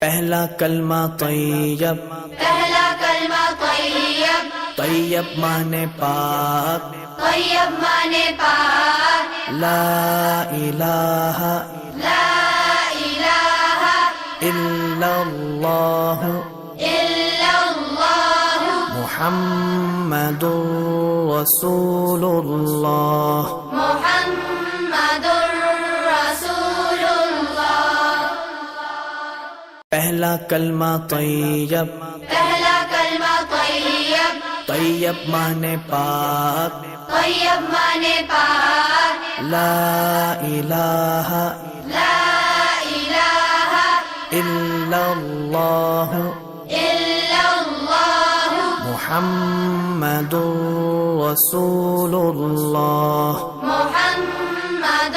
پہلا کلمہ طیب، پہلا کلمہ طیب، طیب مانے پاک، طیب مانے پاک، لا الہ لا الہ الا اللہ الا اللہ محمد رسول اللہ۔ محمد رسول اللہ۔ پہلا کلمہ طیب، پہلا کلمہ طیب، طیب مانے پاک، طیب مانے پاک، لا الہ لا الہ الا اللہ الا اللہ محمد رسول اللہ۔ محمد